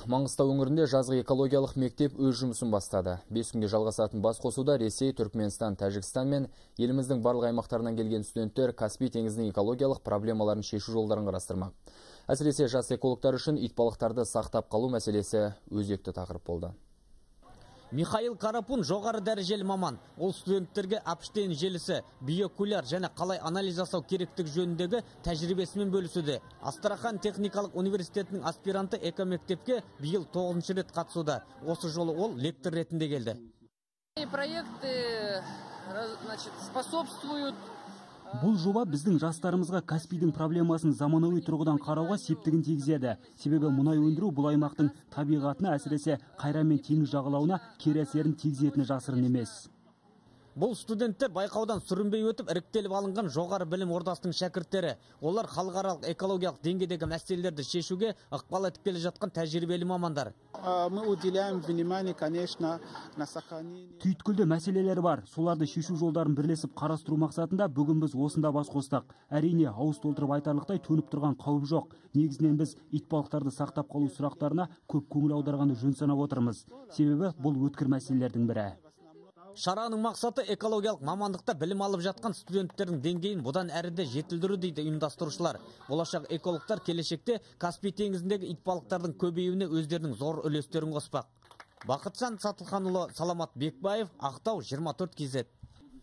Маңғыстау өңірінде жазғы экологиялық мектеп өз жұмысын бастады. 5 күнге жалғасатын басқосуда Ресей, Түркменстан, Тәжікстан мен еліміздің барлық аймақтарынан келген студенттер Каспий теңізінің экологиялық проблемаларын шешу жолдарын қарастырмақ. Әсіресе жас экологтар үшін итбалықтарды сақтап қалу мәселесі өзекті тақырып болды. Михаил Карапун жоғары дәрежелі маман. Ол студенттерге Апштейн желісі, биокуляр және қалай анализ жасау керектігі жөніндегі тәжірибесімен бөлісуде. Астрахан техникалық университетінің аспиранты экомектепке биыл 9-шы рет қатысуда. Осы жолы ол лектор ретінде келді. Проекты, способствуют. Бұл жоба біздің жастарымызға Каспийдің проблемасын заманауи тұрғыдан қарауға септігін тигізеді. Себебі мұнай өндіру бұл аймақтың табиғатына, әсіресе Қайран мен теңіз жағалауына кері әсерін тигізетіні жасырын емес. Бұл студенттер байқаудан сүрінбей өтіп іріктеліп алынған жоғары білім ордасының шәкірттері. Олар халықаралық экологиялық деңгейдегі мәселелерді шешуге ықпал етіп келе жатқан тәжірибелі мамандар. Түйткілді мәселелер бар. Соларды шешу жолдарын бірлесіп қарастыру мақсатында бүгін біз осында бас қостық. Әрине, ауыз толтырып айтарлықтай төніп тұрған қауіп жоқ. Негізінен біз итбалықтарды сақтап қалу сұрақтарына көп көңіл аударғанды жөн санап отырмыз. Себебі бұл өткір мәселелердің бірі. Шараның мақсаты экологиялық мамандықта білім алып жатқан студенттердің деңгейін бұдан әріде жетілдіру дейді ұйымдастырушылар. Болашақ экологтар келешекте Каспий теңізіндегі итбалықтардың көбеюіне өздерінің зор үлестерін қоспақ. Бақытжан Сатылханұлы, Саламат Бекбаев, Ақтау 24 KZ.